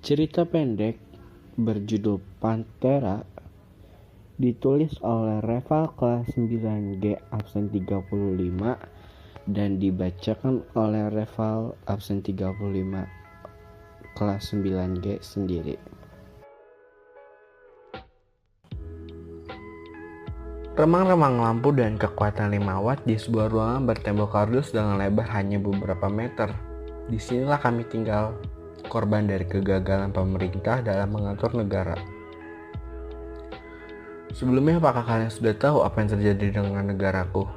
Cerita pendek berjudul Pantera ditulis oleh Reval kelas 9G absen 35 dan dibacakan oleh Reval absen 35 kelas 9G sendiri. Remang-remang lampu dan kekuatan 5 watt di sebuah ruangan bertembok kardus dengan lebar hanya beberapa meter. Disinilah kami tinggal, korban dari kegagalan pemerintah dalam mengatur negara. Sebelumnya, apakah kalian sudah tahu apa yang terjadi dengan negaraku?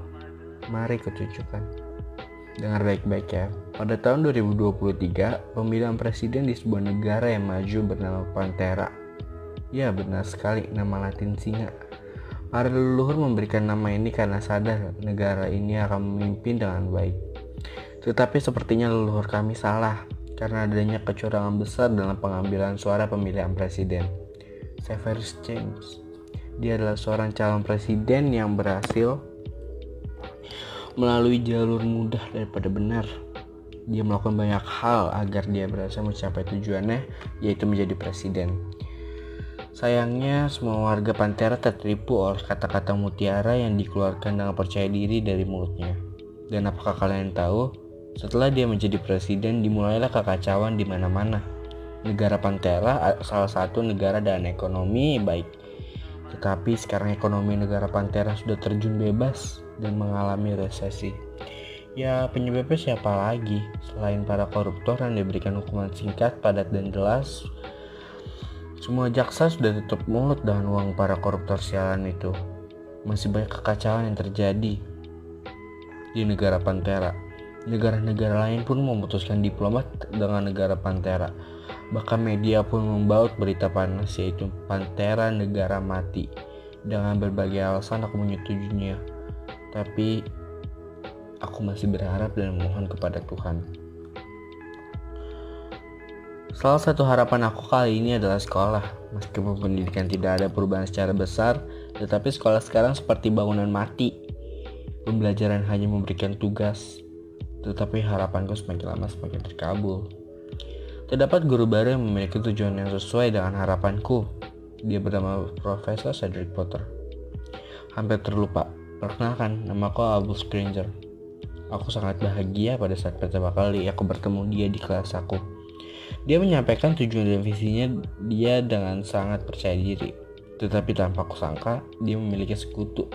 Mari kutunjukkan. Dengar baik-baik ya. Pada tahun 2023, pemilihan presiden di sebuah negara yang maju bernama Pantera. Ya, benar sekali, nama Latin singa. Para leluhur memberikan nama ini karena sadar negara ini akan memimpin dengan baik. Tetapi sepertinya leluhur kami salah karena adanya kecurangan besar dalam pengambilan suara pemilihan presiden. Severus James, dia adalah seorang calon presiden yang berhasil melalui jalur mudah daripada benar. Dia melakukan banyak hal agar dia berhasil mencapai tujuannya, yaitu menjadi presiden. Sayangnya, semua warga Pantera tertipu oleh kata-kata mutiara yang dikeluarkan dengan percaya diri dari mulutnya. Dan apakah kalian tahu? Setelah dia menjadi presiden, dimulailah kekacauan di mana-mana. Negara Pantera salah satu negara dengan ekonomi baik. Tetapi sekarang ekonomi negara Pantera sudah terjun bebas dan mengalami resesi. Ya, penyebabnya siapa lagi selain para koruptor yang diberikan hukuman singkat, padat, dan jelas. Semua jaksa sudah tutup mulut dengan uang para koruptor sialan itu. Masih banyak kekacauan yang terjadi di negara Pantera. Negara-negara lain pun memutuskan diplomat dengan negara Pantera. Bahkan media pun membaut berita panas, yaitu Pantera negara mati. Dengan berbagai alasan aku menyetujuinya. Tapi aku masih berharap dan memohon kepada Tuhan. Salah satu harapan aku kali ini adalah sekolah. Meskipun pendidikan tidak ada perubahan secara besar, tetapi sekolah sekarang seperti bangunan mati. Pembelajaran hanya memberikan tugas, tetapi harapanku semakin lama semakin terkabul. Terdapat guru baru yang memiliki tujuan yang sesuai dengan harapanku. Dia bernama Profesor Cedric Potter. Hampir terlupa. Perkenalkan, namaku Albus Granger. Aku sangat bahagia pada saat pertama kali aku bertemu dia di kelas aku. Dia menyampaikan tujuan dan visinya dia dengan sangat percaya diri. Tetapi tanpa kusangka, dia memiliki sekutu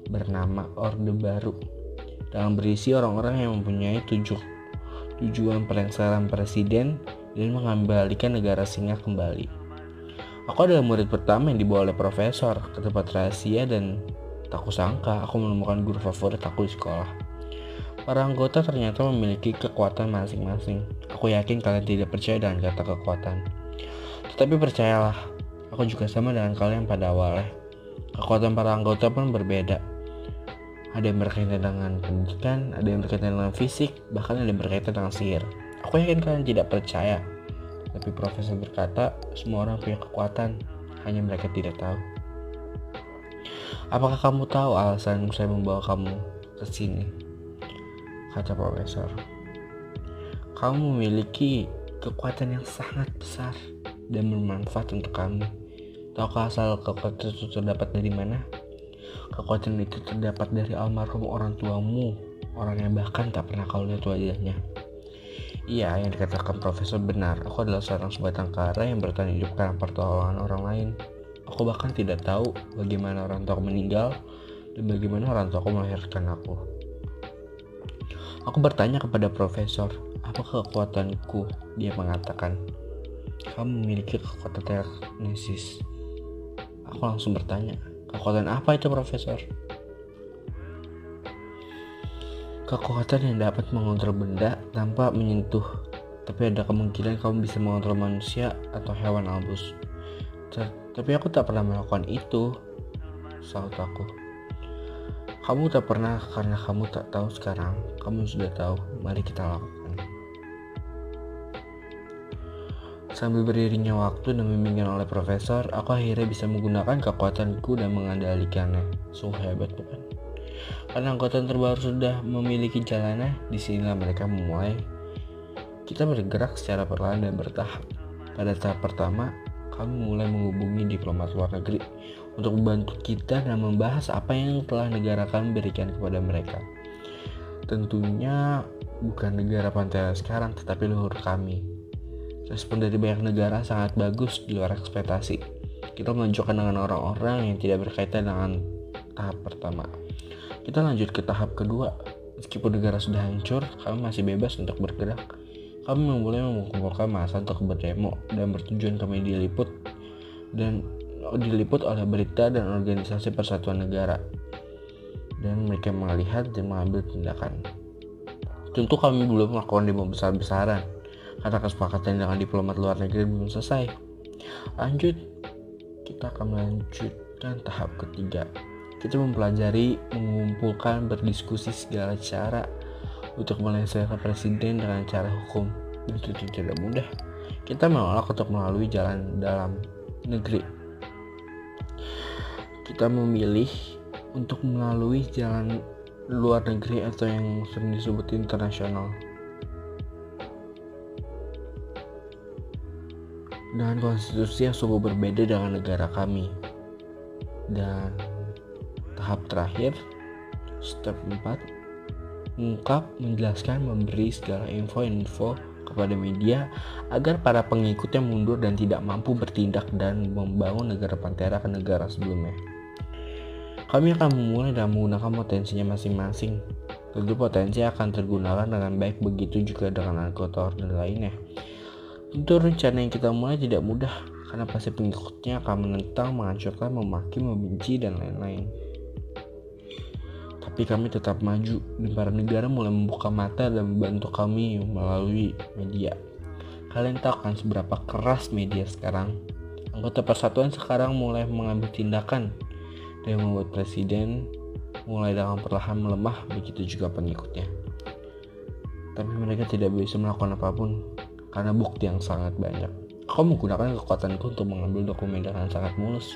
bernama Orde Baru, yang berisi orang-orang yang mempunyai tujuan pelengseran presiden dan mengembalikan negara singa kembali. Aku adalah murid pertama yang dibawa oleh profesor ke tempat rahasia dan tak kusangka aku menemukan guru favorit aku di sekolah. Para anggota ternyata memiliki kekuatan masing-masing. Aku yakin kalian tidak percaya dengan kata kekuatan. Tetapi percayalah, aku juga sama dengan kalian pada awalnya. Kekuatan para anggota pun berbeda. Ada yang berkaitan dengan pendidikan, ada yang berkaitan dengan fisik, bahkan ada yang berkaitan dengan sihir. Aku yakin kalian tidak percaya. Tapi profesor berkata, semua orang punya kekuatan, hanya mereka tidak tahu. Apakah kamu tahu alasan saya membawa kamu ke sini? Kata profesor. Kamu memiliki kekuatan yang sangat besar dan bermanfaat untuk kami. Tahukah asal kekuatan itu terdapat dari mana? Kekuatan itu terdapat dari almarhum orang tuamu, orang yang bahkan tak pernah kau lihat wajahnya. Iya, yang dikatakan profesor benar. Aku adalah seorang sebatang kara yang bertahan hidup karena pertolongan orang lain. Aku bahkan tidak tahu bagaimana orang tuaku meninggal dan bagaimana orang tuaku melahirkan aku. Aku bertanya kepada profesor, apa kekuatanku? Dia mengatakan, kamu memiliki kekuatan telekinesis. Aku langsung bertanya, kekuatan apa itu profesor? Kekuatan yang dapat mengontrol benda tanpa menyentuh, tapi ada kemungkinan kamu bisa mengontrol manusia atau hewan, Albus. Tapi aku tak pernah melakukan itu, saut aku. Kamu tak pernah karena kamu tak tahu sekarang. Kamu sudah tahu, mari kita lakukan. Sambil beriringnya waktu dan bimbingan oleh profesor, aku akhirnya bisa menggunakan kekuatanku dan mengendalikannya. Sungguh hebat, bukan? Karena anggota terbaru sudah memiliki jalannya, disinilah mereka memulai. Kita bergerak secara perlahan dan bertahap. Pada tahap pertama, kami mulai menghubungi diplomat luar negeri untuk membantu kita dan membahas apa yang telah negara kami berikan kepada mereka. Tentunya bukan negara Pantera sekarang, tetapi leluhur kami. Respon dari banyak negara sangat bagus di luar ekspektasi. Kita menunjukkan dengan orang-orang yang tidak berkaitan dengan tahap pertama. Kita lanjut ke tahap kedua. Meskipun negara sudah hancur, kami masih bebas untuk bergerak. Kami mulai mengumpulkan massa untuk berdemo dan bertujuan kami diliput oleh berita dan organisasi persatuan negara. Dan mereka melihat dan mengambil tindakan. Tentu kami belum melakukan demo besar-besaran karena kesepakatan dengan diplomat luar negeri belum selesai. Lanjut, kita akan melanjutkan tahap ketiga. Kita mempelajari, mengumpulkan, berdiskusi segala cara untuk menyelesaikan presiden dengan cara hukum. Dan itu tidak mudah. Kita menolak untuk melalui jalan dalam negeri. Kita memilih untuk melalui jalan luar negeri atau yang sering disebut internasional. Dengan konstitusi yang sungguh berbeda dengan negara kami. Dan tahap terakhir, step 4, mengungkap, menjelaskan, memberi segala info kepada media agar para pengikutnya mundur dan tidak mampu bertindak dan membangun negara Pantera ke negara sebelumnya. Kami akan memulai dan menggunakan potensinya masing-masing. Tentu potensi akan tergunakan dengan baik, begitu juga dengan anggota order lainnya. Tentu rencana yang kita mulai tidak mudah, karena pasti pengikutnya akan menentang, menghancurkan, memaki, membenci, dan lain-lain. Tapi kami tetap maju, dan para negara mulai membuka mata dan membantu kami melalui media. Kalian tahu kan seberapa keras media sekarang? Anggota persatuan sekarang mulai mengambil tindakan dan membuat presiden mulai dengan perlahan melemah, begitu juga pengikutnya. Tapi mereka tidak bisa melakukan apapun karena bukti yang sangat banyak. Aku menggunakan kekuatanku untuk mengambil dokumen dengan sangat mulus.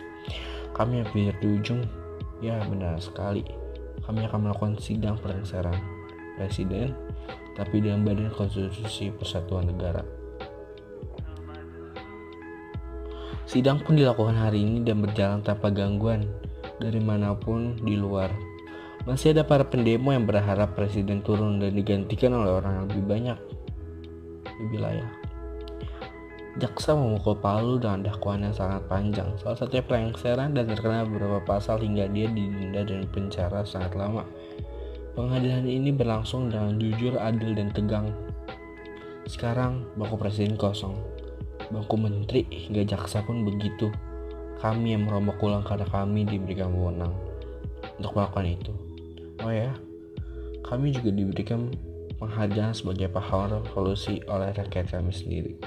Kami hampir di ujung. Ya, benar sekali. Kami akan melakukan sidang perengseran presiden, tapi dengan Badan Konstitusi Persatuan Negara. Sidang pun dilakukan hari ini dan berjalan tanpa gangguan dari manapun di luar. Masih ada para pendemo yang berharap presiden turun dan digantikan oleh orang yang lebih banyak, lebih layak. Jaksa memukul Palu dengan dakwaan yang sangat panjang, salah satunya pelengseran dan terkena beberapa pasal hingga dia didenda dan penjara sangat lama. Pengadilan ini berlangsung dengan jujur, adil, dan tegang. Sekarang bangku presiden kosong, bangku menteri hingga jaksa pun begitu. Kami yang merombak ulang karena kami diberikan wewenang untuk melakukan itu. Oh ya, kami juga diberikan penghargaan sebagai pahlawan revolusi oleh rakyat kami sendiri.